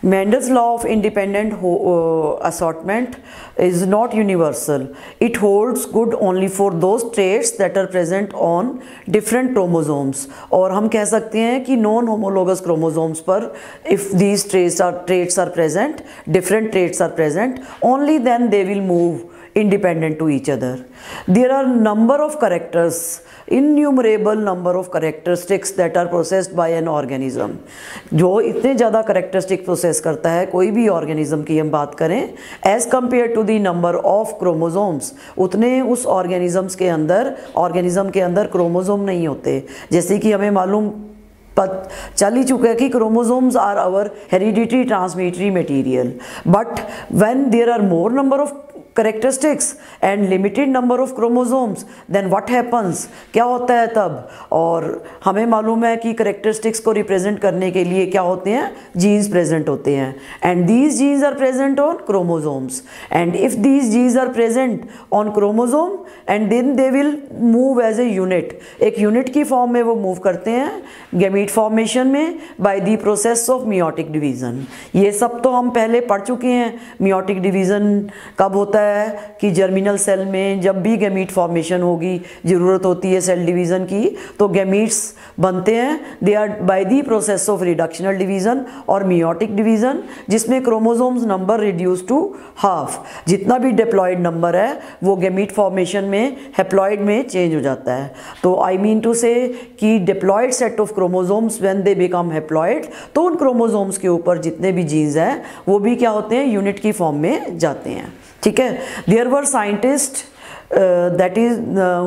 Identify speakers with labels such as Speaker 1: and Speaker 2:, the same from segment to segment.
Speaker 1: Mendel's law of independent assortment is not universal. It holds good only for those traits that are present on different chromosomes. और हम कह सकते हैं कि non homologous chromosomes पर if these traits are present, different traits are present, only then they will move independent to each other. There are number of characters, innumerable number of characteristics that are processed by an organism. जो इतने ज़्यादा characteristic process करता है कोई भी organism की हम बात करें as compared to the number of chromosomes, उतने उस organism के अंदर chromosome नहीं होते. जैसे कि हमें मालूम चल ही चुका है कि chromosomes are our hereditary transmittory material, but when there are more number of characteristics and limited number of chromosomes, then what happens, क्या होता है तब. और हमें मालूम है कि characteristics को represent करने के लिए क्या होते हैं, genes present होते हैं, and these genes are present on chromosomes, and if these genes are present on chromosome and then they will move as a unit, एक unit की form में वो move करते हैं gamete formation में by the process of meiotic division. ये सब तो हम पहले पढ़ चुके हैं. meiotic division कब होता है कि जर्मिनल सेल में जब भी गैमीट फॉर्मेशन होगी, ज़रूरत होती है सेल डिवीज़न की, तो गैमीट्स बनते हैं. They are by the process of reductional division और मियोटिक डिवीज़न, जिसमें chromosomes number reduce to half. जितना भी डिप्लॉयड नंबर है वो गैमीट फॉर्मेशन में हैप्लॉयड में चेंज हो जाता है. तो आई मीन टू से कि diploid set of chromosomes when they become haploid, तो उन क्रोमोसोम्स के ऊपर जितने भी जीन्स हैं वो भी क्या होते हैं, यूनिट की फॉर्म में जाते हैं. ठीक है. There were scientist that is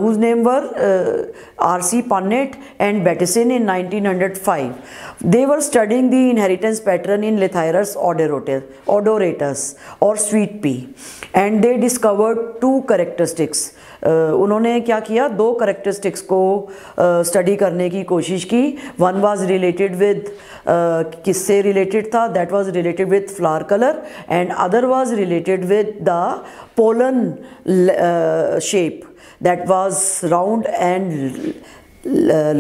Speaker 1: whose name were R.C. Punnett and Bateson in 1905. They were studying the inheritance pattern in Lathyrus odoratus or sweet pea, and they discovered two characteristics. उन्होंने क्या किया, दो characteristics को study करने की कोशिश की. One was related with, किससे रिलेटेड था, that was related with flower colour, and other was related with the pollen shape that was round and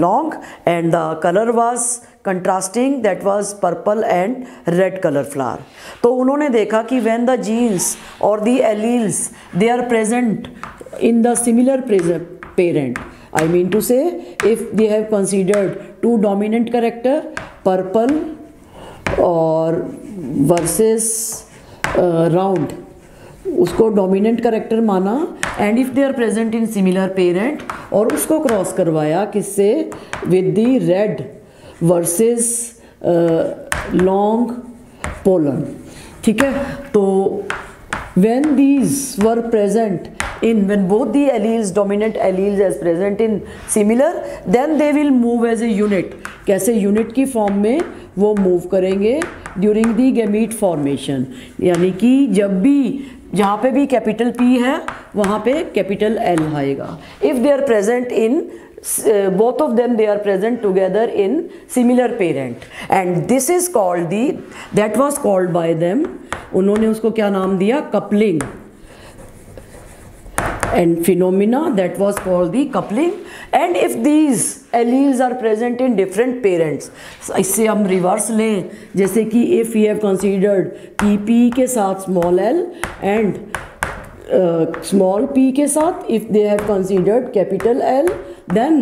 Speaker 1: long, and the color was contrasting, that was purple and red color flower. तो उन्होंने देखा कि when the genes or the alleles they are present in the similar parent, I mean to say if they have considered two dominant character, purple or versus round, उसको dominant character माना, and if they are present in similar parent, और उसको cross करवाया किससे, with the red versus long pollen. ठीक है. तो when these were present in, when both the alleles, dominant alleles as present in similar, then they will move as a unit. कैसे unit की form में वो move करेंगे during the gamete formation. यानी कि जब भी जहाँ पे भी कैपिटल P है वहाँ पे कैपिटल L आएगा. If they are present in both of them, they are present together in similar parent, and this is called that was called by them, उन्होंने उसको क्या नाम दिया, coupling, and phenomena that was called the coupling. And if these alleles are present in different parents, इससे हम reverse लें, जैसे कि if we have considered P के साथ small l and small p के साथ if they have considered capital L, then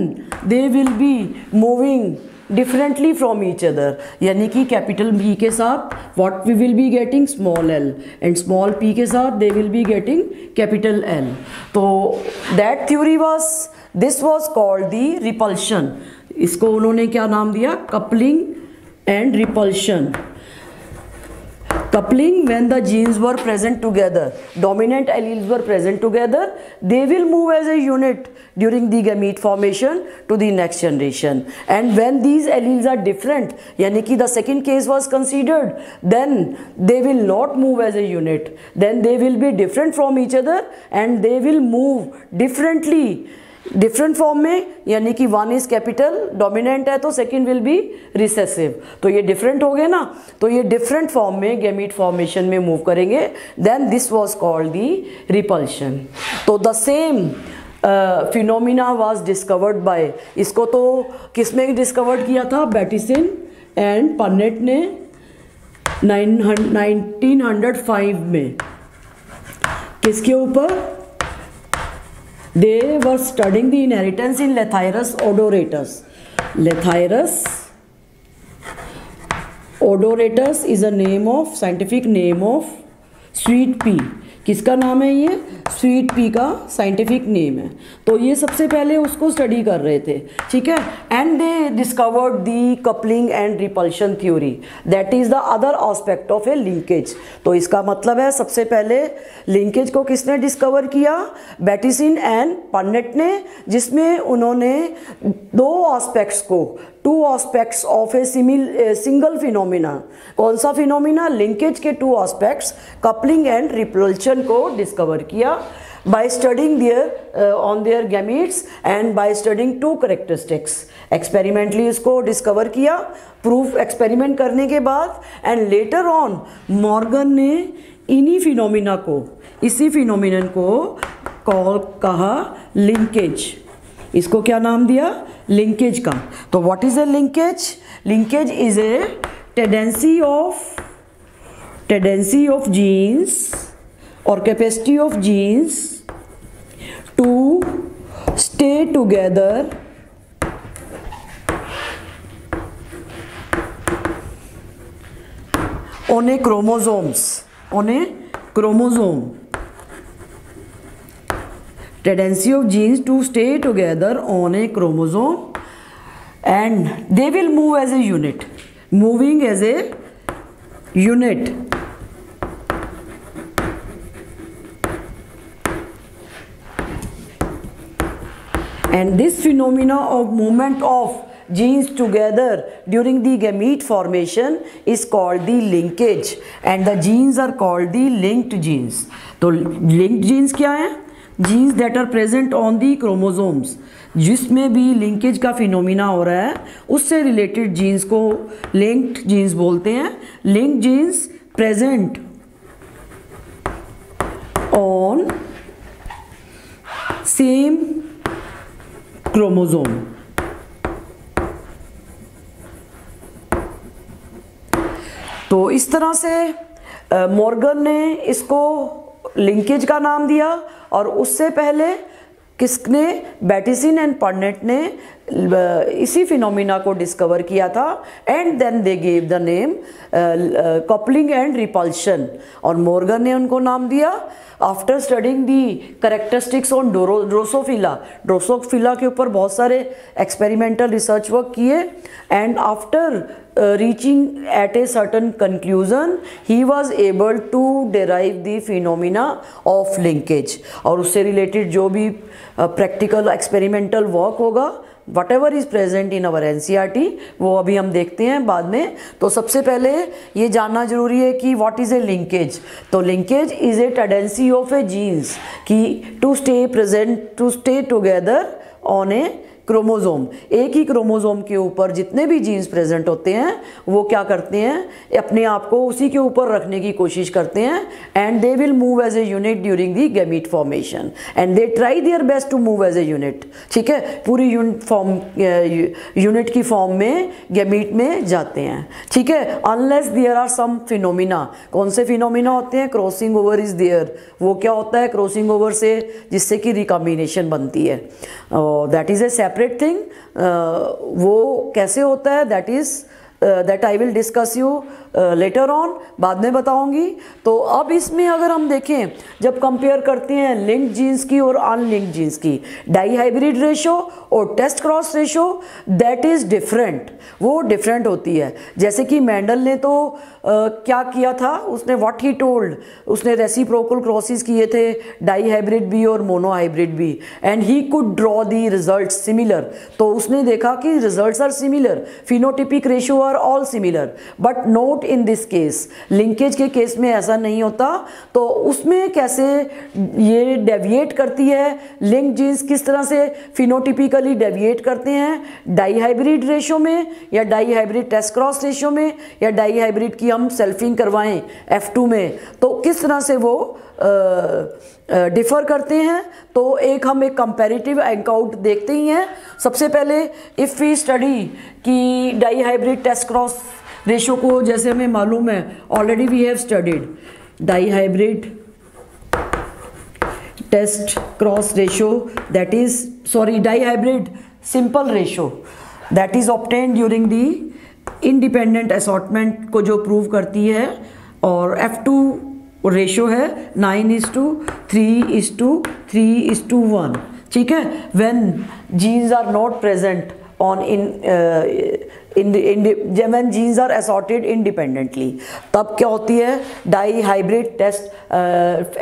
Speaker 1: they will be moving differently from each other. यानी कि कैपिटल P के साथ what we will be getting, small l, and small p के साथ they will be getting capital L. तो that theory was, this was called the repulsion. इसको उन्होंने क्या नाम दिया, coupling and repulsion. Coupling, when the genes were present together, dominant alleles were present together, they will move as a unit during the gamete formation to the next generation. And when these alleles are different, यानी कि the second case was considered, then they will not move as a unit. Then they will be different from each other and they will move differently. Different form में, यानी कि one is capital dominant है तो second will be recessive. तो ये different हो गए ना, तो ये डिफरेंट फॉर्म में गैमीट फॉर्मेशन में मूव करेंगे. Then this was called the repulsion. तो the same phenomena was discovered by, इसको तो किसने डिस्कवर्ड किया था, बैटिसन एंड पन्नेट ने. 1905 में किसके ऊपर? They were studying the inheritance in Lathyrus odoratus. Lathyrus odoratus is a name of, scientific name of sweet pea. किसका नाम है ये? स्वीट पी का साइंटिफिक नेम है. तो ये सबसे पहले उसको स्टडी कर रहे थे, ठीक है. And they discovered the coupling and repulsion theory, that is the other aspect of a linkage. तो इसका मतलब है सबसे पहले लिंकेज को किसने डिस्कवर किया? बैटिसन एंड पन्नेट ने, जिसमें उन्होंने दो एस्पेक्ट्स को, two aspects of a single phenomena. कौन सा फिनोमिना? लिंकेज के two aspects, coupling and repulsion को डिस्कवर किया by studying on their gametes and by studying two characteristics. Experimentally इसको डिस्कवर किया, प्रूफ एक्सपेरिमेंट करने के बाद. एंड लेटर ऑन मॉर्गन ने इन्हीं फिनोमिना को, इसी फिनोमिनन को कहा लिंकेज. इसको क्या नाम दिया? लिंकेज का. तो what is a linkage? Linkage is a tendency of genes or capacity of genes to stay together on a chromosomes, on a chromosome. Tendency of genes to stay together on a chromosome and they will move as a unit, moving as a unit. And this phenomena of movement of genes together during the gamete formation is called the linkage, and the genes are called the linked genes. तो linked genes क्या है? Genes that are present on the chromosomes, जिसमें भी linkage का phenomena हो रहा है उससे रिलेटेड जीन्स को लिंक्ड जीन्स बोलते हैं. Linked genes present on same chromosome. तो इस तरह से मॉर्गन ने इसको लिंकेज का नाम दिया. और उससे पहले किसने? बैटिसन एंड पन्नेट ने इसी फिनोमिना को डिस्कवर किया था. And then they gave the name coupling and repulsion. और मॉर्गन ने उनको नाम दिया after studying the characteristics on drosophila. Drosophila के ऊपर बहुत सारे एक्सपेरिमेंटल रिसर्च वर्क किए. And after reaching at a certain conclusion he was able to derive the phenomena of linkage. और उससे रिलेटेड जो भी प्रैक्टिकल एक्सपेरिमेंटल वर्क होगा, what ever is present in our NCERT, वो अभी हम देखते हैं बाद में. तो सबसे पहले ये जानना जरूरी है कि व्हाट इज़ ए लिंकेज. तो linkage is a tendency of a genes कि to stay together on a chromosome. एक ही क्रोमोसोम के ऊपर जितने भी जीन्स प्रेजेंट होते हैं वो क्या करते हैं? अपने आप को उसी के ऊपर रखने की कोशिश करते हैं. And they will move as a unit during the gamete formation and they try their best to move as a unit. ठीक है, पूरी यूनिट की फॉर्म में गैमीट में जाते हैं. ठीक है, unless there are some phenomena. कौन से फिनोमिना होते हैं? Crossing over is there. वो क्या होता है क्रॉसिंग ओवर से? जिससे कि रिकॉम्बिनेशन बनती है. That is A separate thing. वो कैसे होता है that I will discuss you later on, बाद में बताऊंगी. तो अब इसमें अगर हम देखें, जब कंपेयर करते हैं लिंक्ड जीन्स की और अनलिंक्ड जीन्स की, डाई हाइब्रिड रेशो और test cross ratio, that is different. वो डिफरेंट होती है. जैसे कि मेंडल ने तो क्या किया था, उसने व्हाट ही टोल्ड, उसने रेसिप्रोकल क्रॉसेस किए थे, डाई हाइब्रिड भी और मोनो हाइब्रिड भी, and he could draw the result similar. तो उसने देखा कि results are similar, phenotypic ratio are all similar, but not in this case. Linkage के केस में ऐसा नहीं होता. तो उसमें कैसे ये डेविएट करती है, लिंक जीन्स किस तरह से फिनोटिपिकली डेविएट करते हैं, डाई हाइब्रिड रेशियो में या dihybrid test cross ratio में, या डाई हाइब्रिड की हम सेल्फिंग करवाएं F2 में, तो किस तरह से वो डिफ़र करते हैं. तो हम एक कंपैरेटिव एनकाउंट देखते ही हैं. सबसे पहले इफ़ वी स्टडी कि dihybrid test cross ratio को जैसे हमें मालूम है, already we have studied dihybrid test cross ratio, that is dihybrid simple ratio that is obtained during the independent assortment को जो प्रूव करती है, और F2 रेशो है 9:3:3:1, ठीक है। When genes are not present on when genes are assorted independently, तब क्या होती है, dihybrid test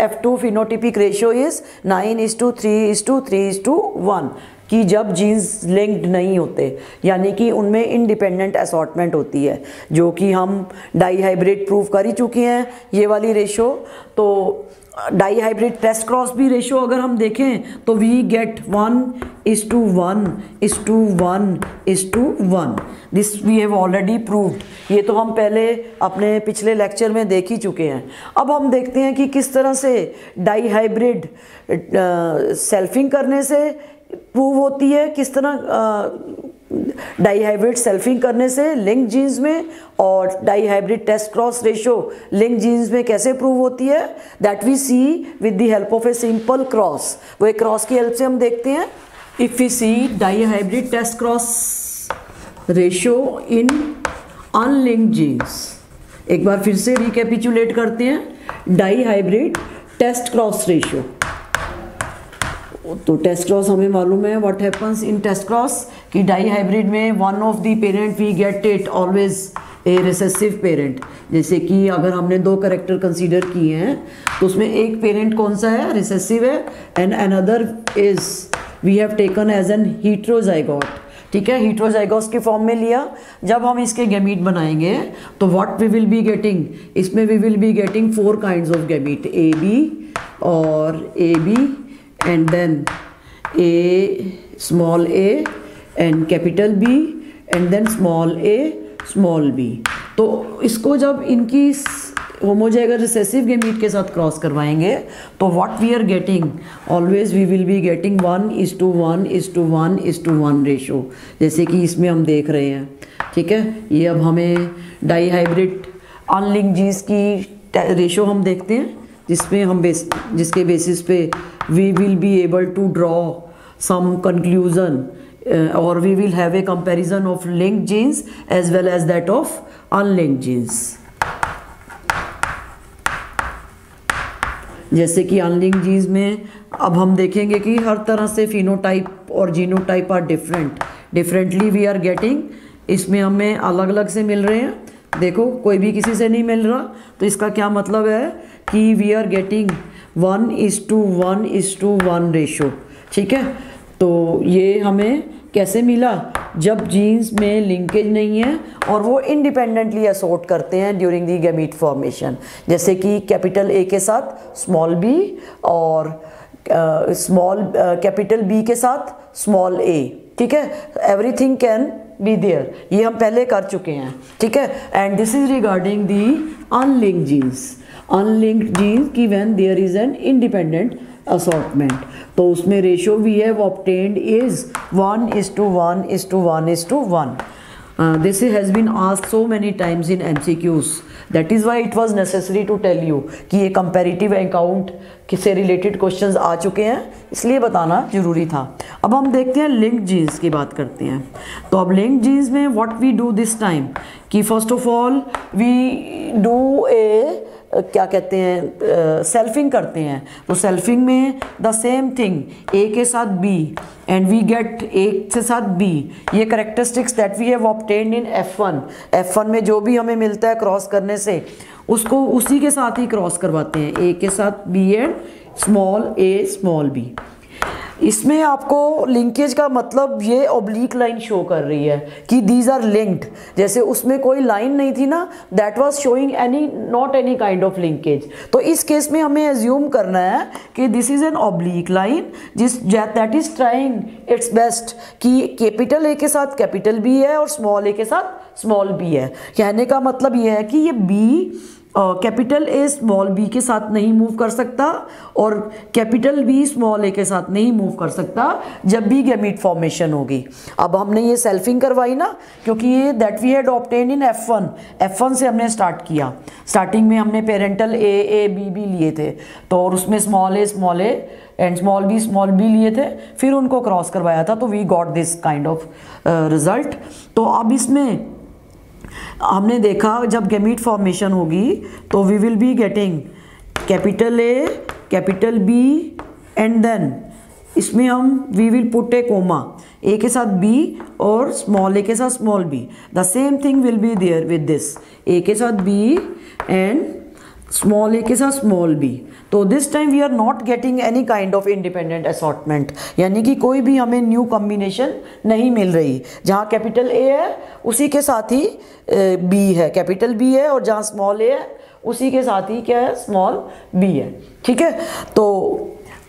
Speaker 1: F2 phenotypic ratio is 9:3:3:1 कि जब जीन्स लिंक्ड नहीं होते, यानी कि उनमें इंडिपेंडेंट असॉर्टमेंट होती है, जो कि हम डाई हाइब्रिड प्रूव कर ही चुके हैं ये वाली रेशो। तो डाई हाइब्रिड टेस्ट क्रॉस भी रेशो अगर हम देखें तो we get 1:1:1:1, this we have already proved. ये तो हम पहले अपने पिछले लेक्चर में देख ही चुके हैं। अब हम देखते हैं कि किस तरह से डाई हाइब्रिड सेल्फिंग करने से प्रूव होती है, किस तरह डाई हाइब्रिड सेल्फिंग करने से लिंक जीन्स में, और dihybrid test cross ratio link genes में कैसे प्रूव होती है, that we see with the help of a simple cross. वो एक क्रॉस की हेल्प से हम देखते हैं। If we see dihybrid test cross ratio in unlinked genes, एक बार फिर से रिकैपिचुलेट करते हैं, dihybrid test cross ratio. तो टेस्ट क्रॉस हमें मालूम है what happens in test cross कि डाई हाइब्रिड में one of the parent we get it always a recessive parent. जैसे कि अगर हमने दो कैरेक्टर कंसीडर किए हैं तो उसमें एक पेरेंट कौन सा है, रिसेसिव है, and another is we have taken as an heterozygote, ठीक है, हीट्रोजाइगोस के फॉर्म में लिया। जब हम इसके गैमीट बनाएंगे तो what we will be getting, इसमें we will be getting 4 kinds of gamete, A B और A B and then a small a and capital B and then small a small b। तो इसको जब इनकी homozygous recessive gamete के साथ cross करवाएंगे तो what we are getting, always we will be getting 1:1:1:1 ratio, जैसे कि इसमें हम देख रहे हैं, ठीक है। ये अब हमें डाई हाइब्रिड अनलिंक्ड जीन्स की रेशो हम देखते हैं, जिसमें हम जिसके बेसिस पे we will be able to draw some conclusion or we will have a comparison of linked genes as well as that of unlinked genes। जैसे कि अनलिंक्ड जीन्स में अब हम देखेंगे कि हर तरह से फिनोटाइप और genotype are differently we are getting, इसमें हमें अलग अलग से मिल रहे हैं। देखो कोई भी किसी से नहीं मिल रहा, तो इसका क्या मतलब है कि वी आर गेटिंग 1:1:1 रेशो, ठीक है। तो ये हमें कैसे मिला, जब जीन्स में लिंकेज नहीं है और वो इंडिपेंडेंटली असॉर्ट करते हैं ड्यूरिंग दी गैमीट फॉर्मेशन, जैसे कि कैपिटल ए के साथ स्मॉल बी और कैपिटल बी के साथ स्मॉल ए, ठीक है। एवरीथिंग कैन बी देयर, ये हम पहले कर चुके हैं, ठीक है। And this is regarding the unlinked genes. Unlinked genes की when there is an independent assortment, तो उसमें ratio we have obtained is 1:1:1:1। This has been asked so many times in MCQs, that is why it was necessary to tell you कि ये comparative account से related questions आ चुके हैं, इसलिए बताना जरूरी था। अब हम देखते हैं लिंक्ड जीन्स की बात करते हैं। तो अब लिंक्ड जीन्स में what we do this time कि first of all we do a क्या कहते हैं, सेल्फिंग करते हैं। तो सेल्फिंग में द सेम थिंग, ए के साथ B and we get A के साथ बी, ये characteristics that we have obtained in F1 में जो भी हमें मिलता है क्रॉस करने से उसको उसी के साथ ही क्रॉस करवाते हैं, ए के साथ B and small A small B. इसमें आपको लिंकेज का मतलब ये ऑब्लिक लाइन शो कर रही है कि दीज आर लिंक्ड। जैसे उसमें कोई लाइन नहीं थी ना, that was showing not any kind of linkage. तो इस केस में हमें एज्यूम करना है कि this is an oblique line that is trying it's best कि कैपिटल ए के साथ कैपिटल बी है और स्मॉल ए के साथ स्मॉल बी है। कहने का मतलब ये है कि ये B capital A small B के साथ नहीं मूव कर सकता और कैपिटल बी स्मॉल ए के साथ नहीं मूव कर सकता जब भी गैमीट फॉर्मेशन होगी। अब हमने ये सेल्फिंग करवाई ना, क्योंकि ये that we had obtain in F1 से हमने स्टार्ट किया। स्टार्टिंग में हमने पेरेंटल ए बी बी लिए थे, तो और उसमें small A and small B लिए थे, फिर उनको क्रॉस करवाया था, तो we got this kind of result. तो अब इसमें हमने देखा जब गैमीट फॉर्मेशन होगी तो we will be getting capital A, capital B and then इसमें हम we will put a comma, A के साथ बी और स्मॉल ए के साथ small B. The same thing will be there with this, A के साथ बी एंड स्मॉल ए के साथ स्मॉल बी। तो this time we are not getting any kind of independent assortment, यानी कि कोई भी हमें न्यू कॉम्बिनेशन नहीं मिल रही। जहाँ कैपिटल ए है उसी के साथ ही बी है, कैपिटल बी है, और जहाँ स्मॉल ए है उसी के साथ ही क्या है, स्मॉल बी है। ठीक है, तो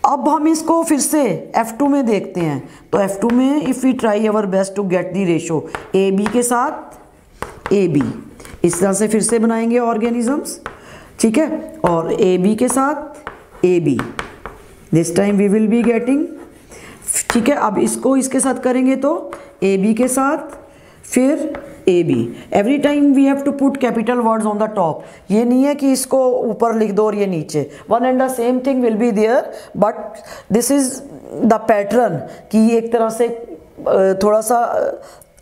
Speaker 1: अब हम इसको फिर से F2 में देखते हैं। तो F2 में if we try our best to get the ratio A B के साथ ए बी, इस तरह से फिर से बनाएंगे ऑर्गेनिजम्स। ठीक है, और ए बी के साथ A B, this time we will be getting. ठीक है, अब इसको इसके साथ करेंगे तो ए बी के साथ फिर A B. Every time we have to put capital words on the top. ये नहीं है कि इसको ऊपर लिख दो और ये नीचे, one and the same thing will be there, but this is the pattern कि एक तरह से थोड़ा सा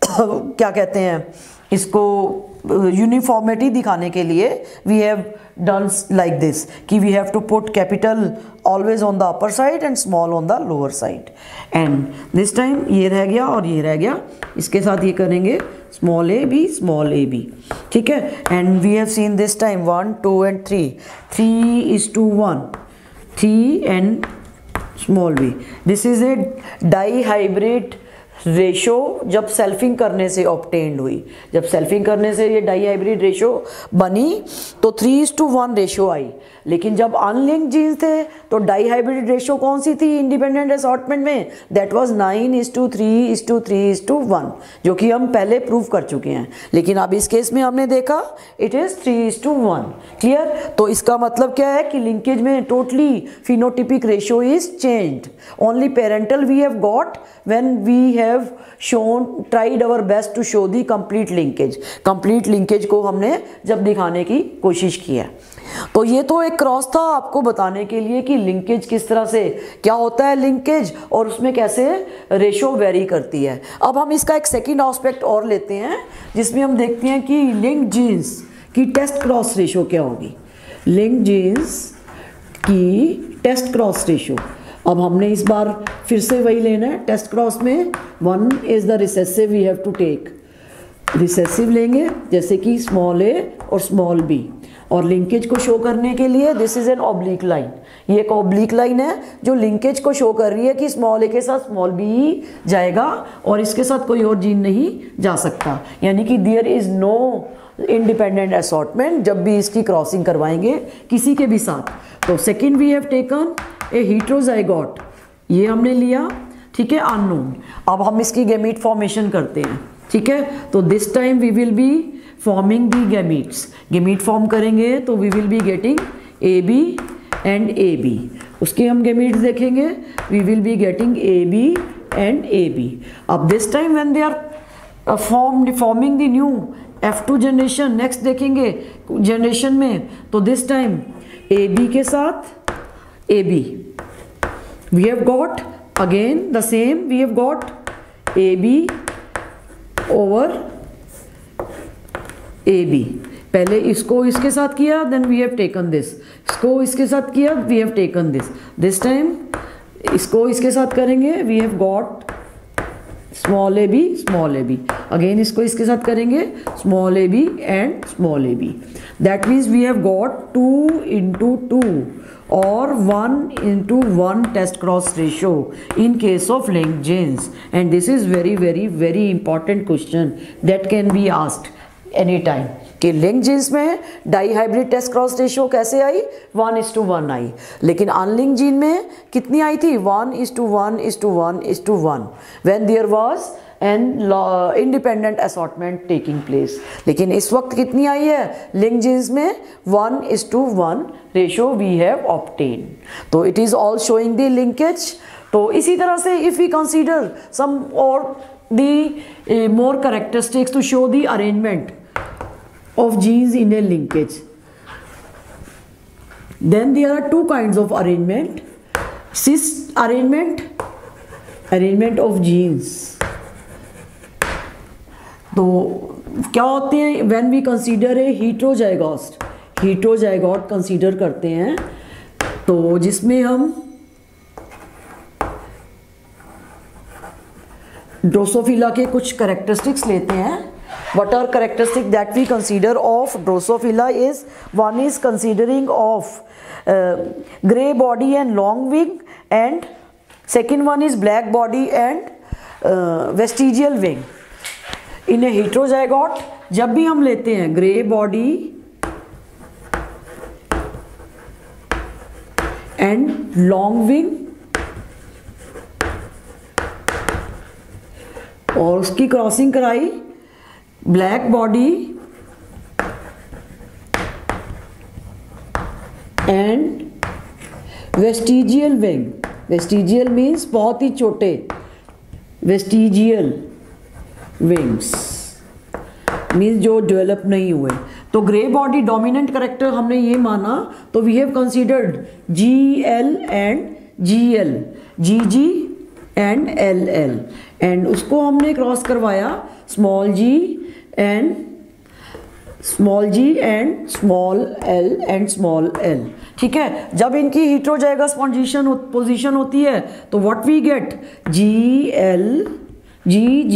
Speaker 1: क्या कहते हैं इसको, यूनिफॉर्मिटी दिखाने के लिए we have done like this कि we have to put capital always on the upper side and small on the lower side. And this time ये रह गया और ये रह गया, इसके साथ ये करेंगे स्मॉल ए बी। ठीक है, and we have seen this time 1 2 and 3:1, 3 and small B. This is a dihybrid ratio जब सेल्फिंग करने से ऑब्टेन्ड हुई। जब सेल्फिंग करने से ये डाई हाइब्रिड रेशो बनी तो 3:1 रेशो आई, लेकिन जब अनलिंक्ड जीन्स थे तो डाई हाइब्रिड रेशो कौन सी थी इंडिपेंडेंट असॉर्टमेंट में, दैट वाज 9:3:1, जो कि हम पहले प्रूव कर चुके हैं। लेकिन अब इस केस में हमने देखा इट इज़ 3:1। क्लियर? तो इसका मतलब क्या है कि लिंकेज में totally phenotypic ratio is changed, only parental we have got when we have tried our best to show the complete linkage को हमने जब दिखाने की कोशिश की है। तो ये तो एक क्रॉस था आपको बताने के लिए कि लिंकेज किस तरह से, क्या होता है लिंकेज और उसमें कैसे रेशो वेरी करती है। अब हम इसका एक सेकंड एस्पेक्ट और लेते हैं जिसमें हम देखते हैं कि लिंक्ड जीन्स की टेस्ट क्रॉस रेशो क्या होगी। लिंक्ड जीन्स की टेस्ट क्रॉस रेशो, अब हमने इस बार फिर से वही लेना है। टेस्ट क्रॉस में 1 is the recessive, we have to take recessive लेंगे, जैसे कि स्मॉल ए और स्मॉल बी। और लिंकेज को शो करने के लिए this is an oblique line, ये एक ऑब्लिक लाइन है जो लिंकेज को शो कर रही है कि स्मॉल ए के साथ स्मॉल बी जाएगा और इसके साथ कोई और जीन नहीं जा सकता, यानी कि there is no independent assortment जब भी इसकी क्रॉसिंग करवाएंगे किसी के भी साथ। तो second we have taken a heterozygote, ये हमने लिया। ठीक है, अननोन। अब हम इसकी गैमीट फॉर्मेशन करते हैं। ठीक है, तो this time we will be forming the gametes. Gamete form करेंगे तो we will be getting A B and A B. उसके हम गैमीट्स देखेंगे, we will be getting A B and A B. अब this time when they are forming the new F2 generation, next देखेंगे generation में, तो this time A B के साथ A B, we have got again the same, we have got A B over A B. पहले इसको इसके साथ किया, then we have taken this, इसको इसके साथ किया, we have taken this. This time इसको इसके साथ करेंगे, we have got small A B, again इसको इसके साथ करेंगे small A B and small A B. That means we have got 2 into 2 or 1 into 1 test cross ratio in case of linked genes, and this is very important question that can be asked any time कि link genes में dihybrid test cross ratio कैसे आई, 1:1 आई, लेकिन unlink gene में कितनी आई थी, 1:1:1:1 when there was and independent assortment taking place. लेकिन इस वक्त कितनी आई है लिंक जीन्स में? 1:1 रेशो वी हैव ऑब्टेन। तो it is all showing the linkage. तो इसी तरह से इफ वी कंसीडर सम और the more characteristics to show the arrangement of genes in a linkage, then there are two kinds of arrangement: cis arrangement, arrangement of genes। तो क्या होते हैं when we consider a heterozygote, heterozygote consider करते हैं, तो जिसमें हम Drosophila के कुछ कैरेक्टरिस्टिक्स लेते हैं। What are characteristics that we consider of Drosophila is, one is considering of grey body and long wing, and second one is black body and vestigial wing। In a heterozygote जब भी हम लेते हैं grey body and long wing और उसकी crossing कराई black body and vestigial wing. Vestigial means बहुत ही छोटे, वेस्टिजियल विंग्स मीन्स जो डेवलप नहीं हुए। तो ग्रे बॉडी डोमिनेंट करेक्टर हमने ये माना, तो we have considered GL and GL, GG and LL, and उसको हमने क्रॉस करवाया small g and small l and small l। ठीक है, जब इनकी हेटेरोजाइगस पोजीशन होती है तो what we get GL, GG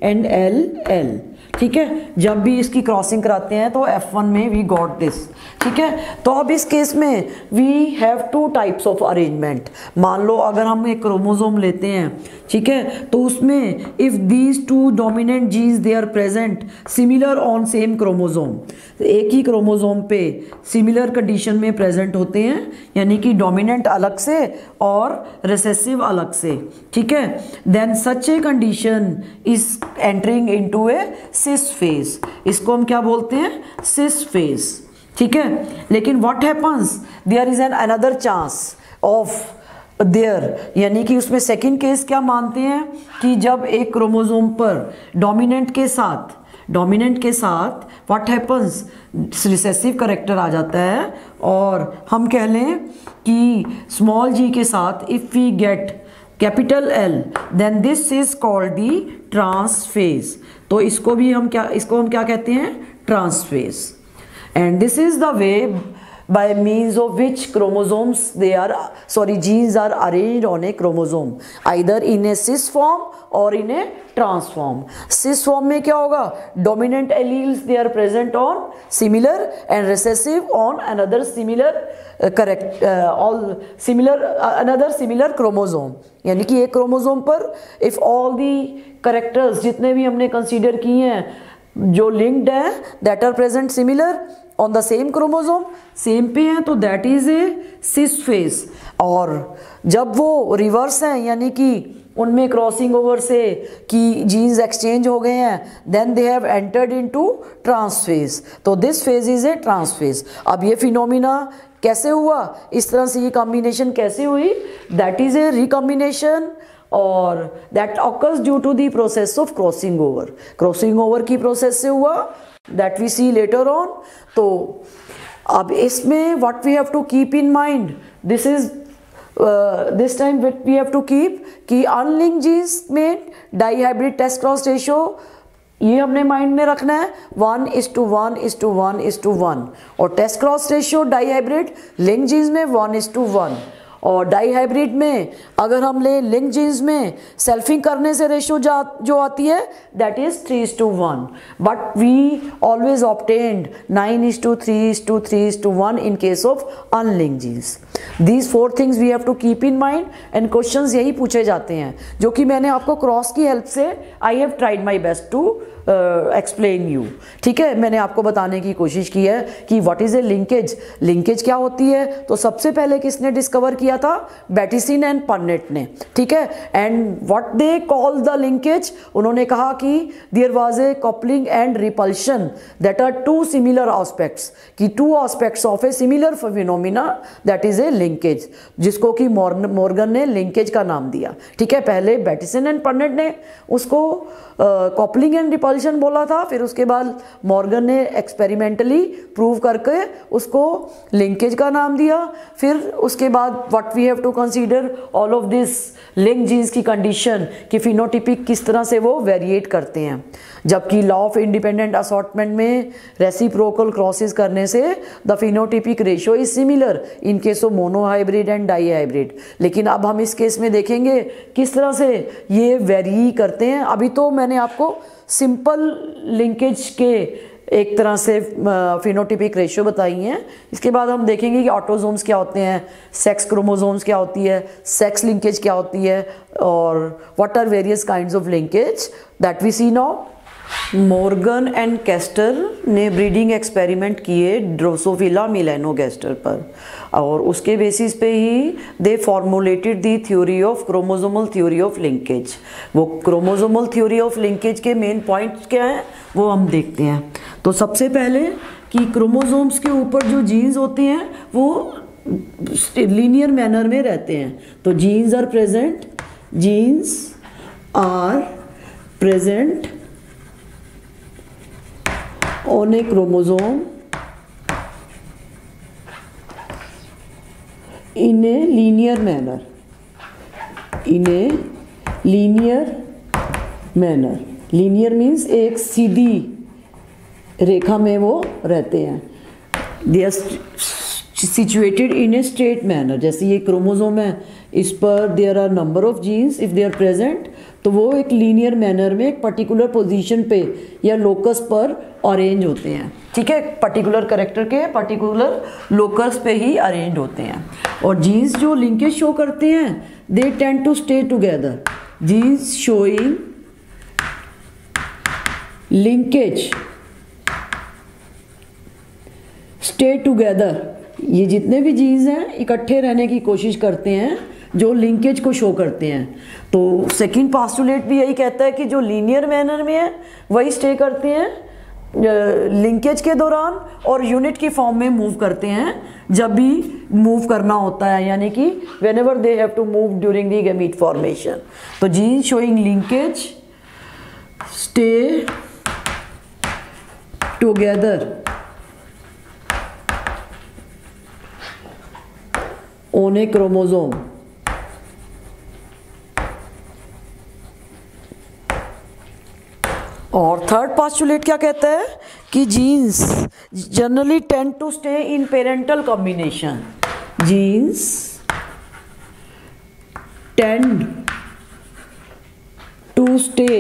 Speaker 1: and LL। ठीक है, जब भी इसकी क्रॉसिंग कराते हैं तो F1 में वी गॉट दिस। ठीक है, तो अब इस केस में we have two types of arrangement. मान लो अगर हम एक क्रोमोसोम लेते हैं, ठीक है, तो उसमें if these two dominant genes they are present similar on same chromosome, एक ही क्रोमोसोम पे सिमिलर कंडीशन में प्रेजेंट होते हैं, यानी कि डोमिनेंट अलग से और रिसेसिव अलग से। ठीक है, then such a condition is entering into a cis phase. इसको हम क्या बोलते हैं? Cis phase. ठीक है, लेकिन what happens, there is an another chance of there, यानी कि उसमें सेकंड केस क्या मानते हैं कि जब एक क्रोमोसोम पर डोमिनेंट के साथ व्हाट हैपन्स, रिसेसिव करेक्टर आ जाता है, और हम कह लें कि स्मॉल g के साथ if we get capital L then this is called the trans phase. तो इसको हम क्या कहते हैं? Trans phase. And this is the way by means of which genes are arranged on a chromosome, either in a cis form or in a trans form। cis form में क्या होगा? dominant alleles they are present on similar and recessive on another similar chromosome। यानी कि एक chromosome पर if all the characters जितने भी हमने कंसीडर किए हैं जो लिंक्ड है that are present similar on the same chromosome, same पे हैं, तो that is a cis phase. और जब वो रिवर्स हैं, यानी कि उनमें क्रॉसिंग ओवर से कि जीन्स एक्सचेंज हो गए हैं, then they have entered into transphase. तो this phase is a transphase. अब ये फिनोमिना कैसे हुआ, इस तरह से ये कॉम्बिनेशन कैसे हुई? दैट इज ए रिकॉम्बिनेशन और that occurs due to the process of crossing over. Crossing over की प्रोसेस से हुआ, that we see later on. तो अब इसमें what we have to keep in mind, this time we have to keep कि unlinked genes में dihybrid test cross ratio ये हमने माइंड में रखना है 1:1:1:1, और test cross ratio dihybrid link genes में 1:1, और डाइहाइब्रिड में अगर हम ले लिंक जीन्स में सेल्फिंग करने से रेशियो जो आती है that is 3:1, but we always obtained 9:3:3:1 in case of unlinked genes. These 4 things we have to keep in mind and questions यही पूछे जाते हैं, जो कि मैंने आपको क्रॉस की हेल्प से I have tried my best to explain you. ठीक है, मैंने आपको बताने की कोशिश की है कि what is a linkage, linkage क्या होती है। तो सबसे पहले किसने डिस्कवर किया था, बैटिसन एंड पर्नेट ने। ठीक है, and what they call the linkage, उन्होंने कहा कि there was a coupling and repulsion that are 2 similar aspects, कि 2 aspects of a similar phenomena that is a linkage, जिसको कि मॉर्गन ने लिंकेज का नाम दिया। ठीक है, पहले बैटिसन एंड पर्नेट ने उसको कपलिंग एंड रिपल्शन बोला था, फिर उसके बाद मॉर्गन ने एक्सपेरिमेंटली प्रूव करके उसको लिंकेज का नाम दिया। फिर उसके बाद what we have to consider all of this link genes की कंडीशन कि फिनोटिपिक किस तरह से वो वेरिएट करते हैं, जबकि लॉ ऑफ इंडिपेंडेंट असॉर्टमेंट में रेसिप्रोकल क्रॉसेस करने से the phenotypic ratio is similar in case of monohybrid and dihybrid. लेकिन अब हम इस केस में देखेंगे किस तरह से ये वेरी करते हैं। अभी तो मैंने आपको सिंपल लिंकेज के एक तरह से फिनोटिपिक रेशियो बताई हैं। इसके बाद हम देखेंगे कि ऑटोजोम्स क्या होते हैं, सेक्स क्रोमोजोम्स क्या होती है, सेक्स लिंकेज क्या होती है, और what are various kinds of linkage that we see now. Morgan and Castle ने ब्रीडिंग एक्सपेरिमेंट किए ड्रोसोफिला मिलेनोगैस्टर पर, और उसके बेसिस पे ही they formulated the theory of chromosomal theory of linkage. वो क्रोमोसोमल थ्योरी ऑफ लिंकेज के main points क्या हैं वो हम देखते हैं। तो सबसे पहले कि क्रोमोसोम्स के ऊपर जो जीन्स होते हैं वो लीनियर मैनर में रहते हैं। तो genes are present on a chromosome in a linear manner, linear means एक सीधी रेखा में वो रहते हैं। they are situated in a straight manner। जैसे ये क्रोमोसोम है, इस पर there are number of genes if they are present, तो वो एक लीनियर मैनर में एक पर्टिकुलर पोजीशन पे या लोकस पर अरेंज होते हैं। ठीक है, पर्टिकुलर कैरेक्टर के पर्टिकुलर लोकस पे ही अरेंज होते हैं। और जीन्स जो लिंकेज शो करते हैं they tend to stay together. Genes showing linkage stay together, ये जितने भी जीन्स हैं इकट्ठे रहने की कोशिश करते हैं जो लिंकेज को शो करते हैं। तो सेकंड पोस्टुलेट भी यही कहता है कि जो लीनियर मैनर में है वही स्टे करते हैं लिंकेज के दौरान, और यूनिट की फॉर्म में मूव करते हैं जब भी मूव करना होता है, यानी कि whenever they have to move during the gamete formation. तो gene showing linkage stay together on a chromosome. और थर्ड पोस्टुलेट क्या कहता है कि genes generally tend to stay in parental combination. Genes tend to stay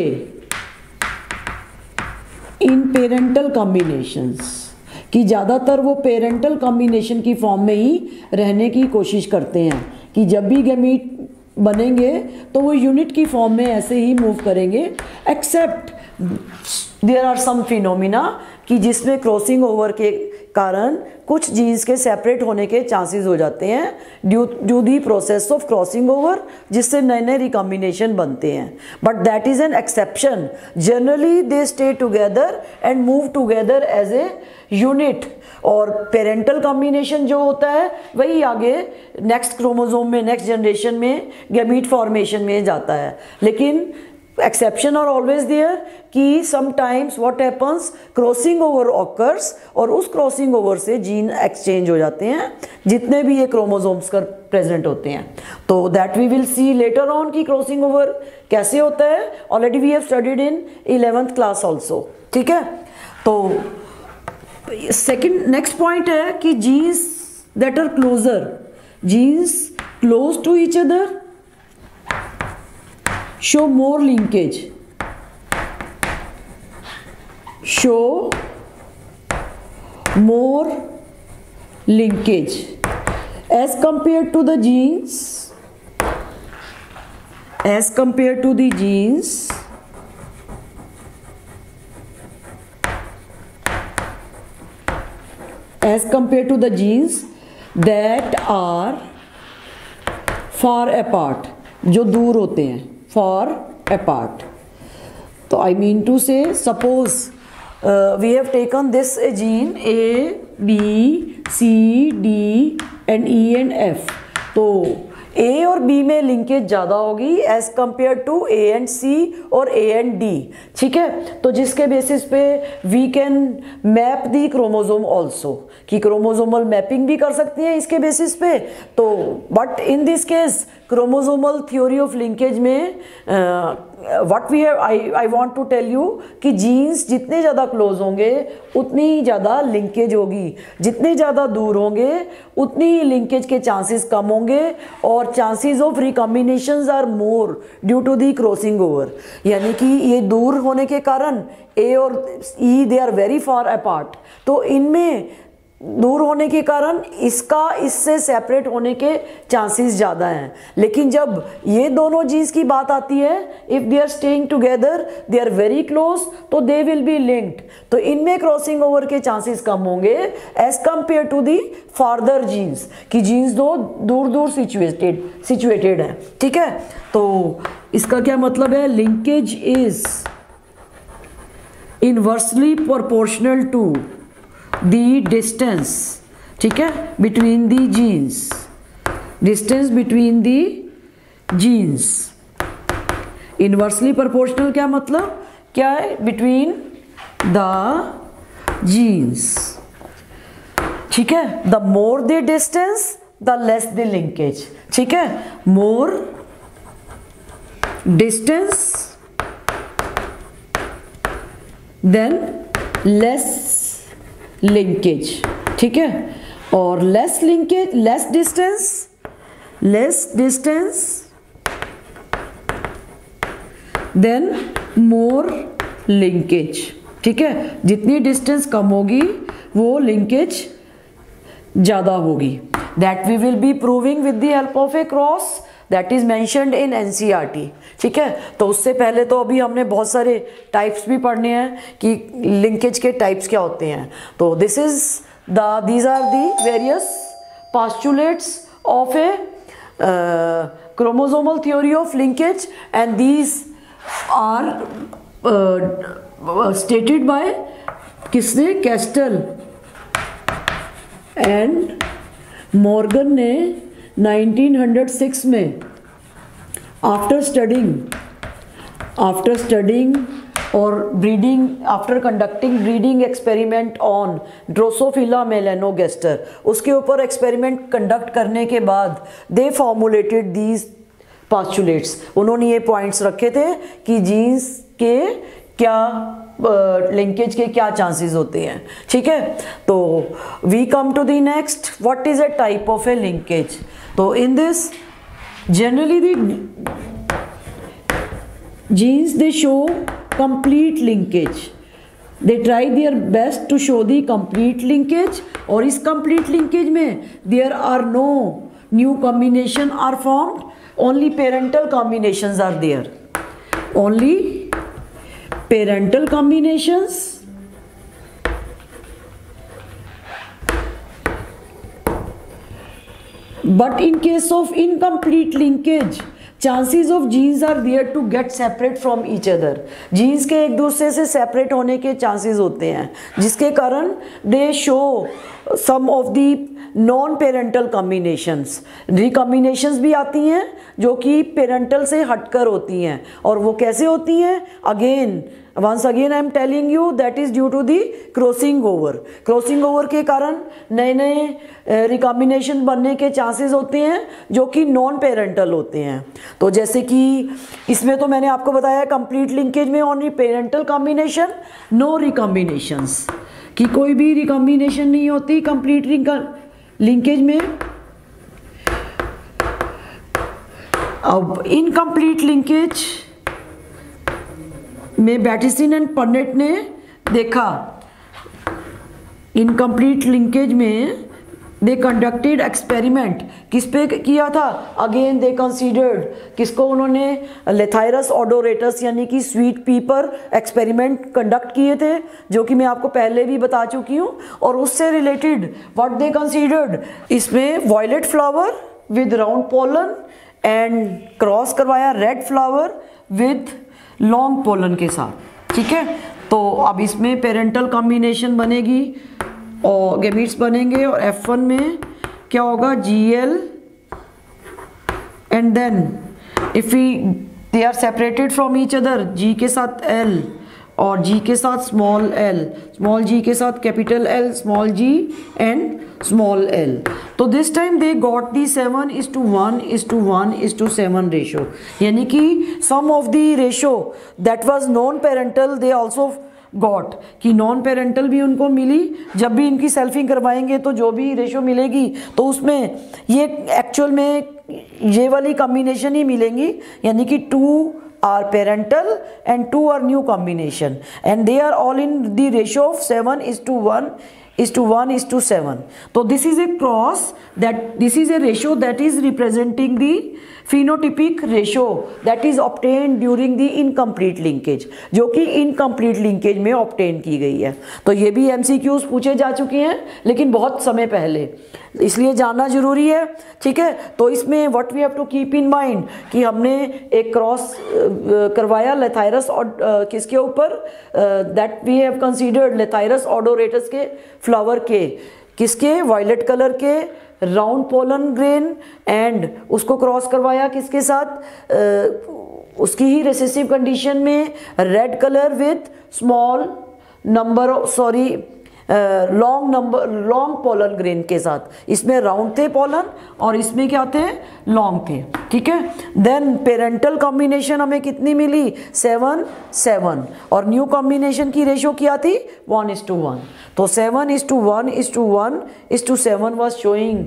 Speaker 1: in parental combinations, कि ज़्यादातर वो parental combination की फॉर्म में ही रहने की कोशिश करते हैं, कि जब भी गैमीट बनेंगे तो वो यूनिट की फॉर्म में ऐसे ही मूव करेंगे। Except there are some phenomena कि जिसमें क्रॉसिंग ओवर के कारण कुछ जीन्स के सेपरेट होने के चांसेस हो जाते हैं due the process of crossing over, जिससे नए नए रिकॉम्बिनेशन बनते हैं। But that is an exception. Generally they stay together and move together as a unit, और पेरेंटल कॉम्बिनेशन जो होता है वही आगे नेक्स्ट क्रोमोसोम में, नेक्स्ट जनरेशन में गैमीट फॉर्मेशन में जाता है। लेकिन एक्सेप्शन आर ऑलवेज देयर कि sometimes what happens, crossing over occurs, और उस क्रॉसिंग ओवर से जीन एक्सचेंज हो जाते हैं जितने भी ये क्रोमोसोम्स कर प्रेजेंट होते हैं। तो that we will see later on कि क्रॉसिंग ओवर कैसे होता है। Already we have studied in 11th class also. ठीक है, तो सेकेंड नेक्स्ट पॉइंट है कि genes that are closer, genes close to each other show more linkage, as compared to the genes, as compared to the genes as compared to the genes that are far apart, जो दूर होते हैं, far apart. तो I mean to say, suppose we have taken this gene A, B, C, D and E and F. तो A और B में linkage ज़्यादा होगी as compare to A and C और A एंड D, ठीक है। तो जिसके बेसिस पे we can map the chromosome also, कि क्रोमोजोमल मैपिंग भी कर सकती हैं इसके बेसिस पे। तो but in this case chromosomal theory of linkage में what we have, I want to tell you कि जीन्स जितने ज़्यादा क्लोज होंगे उतनी ही ज़्यादा लिंकेज होगी, जितने ज़्यादा दूर होंगे उतनी ही लिंकेज के चांसेस कम होंगे, और chances of recombinations are more due to the crossing over. यानी कि ये दूर होने के कारण ए और E they are very far apart, तो इनमें दूर होने के कारण इसका इससे सेपरेट होने के चांसेस ज़्यादा हैं। लेकिन जब ये दोनों जीन्स की बात आती है, if they are staying together, they are very close, तो दे विल बी लिंक्ड, तो इनमें क्रॉसिंग ओवर के चांसेस कम होंगे as compare to the farther genes, कि जीन्स दो दूर दूर सिचुएटेड है, ठीक है। तो इसका क्या मतलब है, linkage is inversely proportional to the distance, ठीक है, between the genes, distance between the genes. Inversely proportional क्या मतलब क्या है, बिटवीन द जीन्स, ठीक है। The more the distance the less the linkage, ठीक है, more distance then less linkage, ठीक है। और less linkage, less distance then more linkage, ठीक है। जितनी डिस्टेंस कम होगी वो लिंकेज ज़्यादा होगी। That we will be proving with the help of a cross that is mentioned in NCERT, ठीक है। तो उससे पहले तो अभी हमने बहुत सारे टाइप्स भी पढ़ने हैं कि लिंकेज के टाइप्स क्या होते हैं। तो these are the various postulates of a chromosomal theory of linkage, and these are stated by किसने, कैस्टल एंड मॉर्गन ने 1906 में आफ्टर स्टडिंग और breeding, after conducting breeding experiment on Drosophila melanogaster, उसके ऊपर एक्सपेरिमेंट कंडक्ट करने के बाद दे formulated these postulates. उन्होंने ये पॉइंट्स रखे थे कि जीन्स के क्या लिंकेज के क्या चांसेस होते हैं, ठीक है। तो we come to the next, what is a type of a linkage. तो in this generally the genes they show complete linkage, they try their best to show the complete linkage, और इस complete linkage में there are no new combination are formed, only parental combinations are there, only parental combinations, but in case of incomplete linkage chances of genes are there to get separate from each other, genes के एक दूसरे से separate होने के chances होते हैं, जिसके कारण they show some of the non parental combinations, recombinations भी आती हैं जो कि पेरेंटल से हटकर होती हैं, और वो कैसे होती हैं, again once again I am telling you that is due to the crossing over के कारण नए नए रिकॉम्बिनेशन बनने के चांसेस होते हैं जो कि नॉन पेरेंटल होते हैं। तो जैसे कि इसमें तो मैंने आपको बताया कंप्लीट लिंकेज में ओनली पेरेंटल कॉम्बिनेशन, नो रिकॉम्बिनेशंस, कि कोई भी रिकॉम्बिनेशन नहीं होती कंप्लीट लिंकेज में। अब इनकम्प्लीट लिंकेज में बैटिसन एंड पर्नेट ने देखा, इनकम्प्लीट लिंकेज में दे कंडक्टेड एक्सपेरिमेंट, किस पे किया था? अगेन दे कंसीडर्ड, किसको? उन्होंने लेथाइरस ओडोरेटस यानी कि स्वीट पी पर एक्सपेरिमेंट कंडक्ट किए थे, जो कि मैं आपको पहले भी बता चुकी हूँ। और उससे रिलेटेड व्हाट दे कंसीडर्ड, इसमें violet flower with round pollen and cross करवाया red flower with long pollen के साथ, ठीक है। तो अब इसमें पेरेंटल कॉम्बिनेशन बनेगी और गैमीट्स बनेंगे, और F1 में क्या होगा? GL and then if they are separated from each other, G के साथ L और G के साथ स्मॉल l, स्मॉल g के साथ capital L, small g and small l। तो this time they got the 7:1:1:7 ratio, यानी कि some of the ratio that was non parental they also got, कि नॉन पेरेंटल भी उनको मिली। जब भी इनकी सेल्फिंग करवाएंगे तो जो भी रेशो मिलेगी तो उसमें ये एक्चुअल में ये वाली कॉम्बिनेशन ही मिलेंगी, यानी कि 2 are parental and 2 are new combination and they are all in the ratio of 7:1:1:7. So this is a cross, that this is a ratio that is representing the phenotypic ratio that is obtained during the incomplete linkage, जो कि incomplete linkage में obtain की गई है। तो ये भी MCQs पूछे जा चुके हैं, लेकिन बहुत समय पहले, इसलिए जानना जरूरी है, ठीक है। तो इसमें what we have to keep in mind कि हमने एक क्रॉस करवाया लेथाइरस और किसके ऊपर, that we have considered Lathyrus odoratus के फ्लावर के, किसके? वायलेट कलर के राउंड पोलन ग्रेन, एंड उसको क्रॉस करवाया किसके साथ? उसकी ही रिसेसिव कंडीशन में red colour with small number, long pollen grain के साथ। इसमें राउंड थे पोलन और इसमें क्या थे? लॉन्ग थे, ठीक है। देन पेरेंटल कॉम्बिनेशन हमें कितनी मिली? 7:7, और न्यू कॉम्बिनेशन की रेशो क्या थी? 1:1। तो 7:1:1:7 was showing,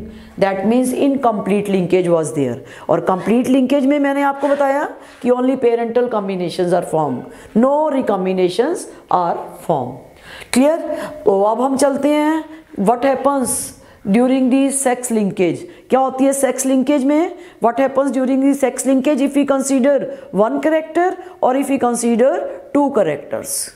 Speaker 1: that means incomplete linkage was there. और कंप्लीट लिंकेज में मैंने आपको बताया कि only parental combinations are form, no recombinations are form. Clear? तो अब हम चलते हैं what happens during the sex linkage. क्या होती है सेक्स लिंकेज में? What happens during the sex linkage if we consider 1 character और इफ वी कंसीडर 2 कैरेक्टर्स।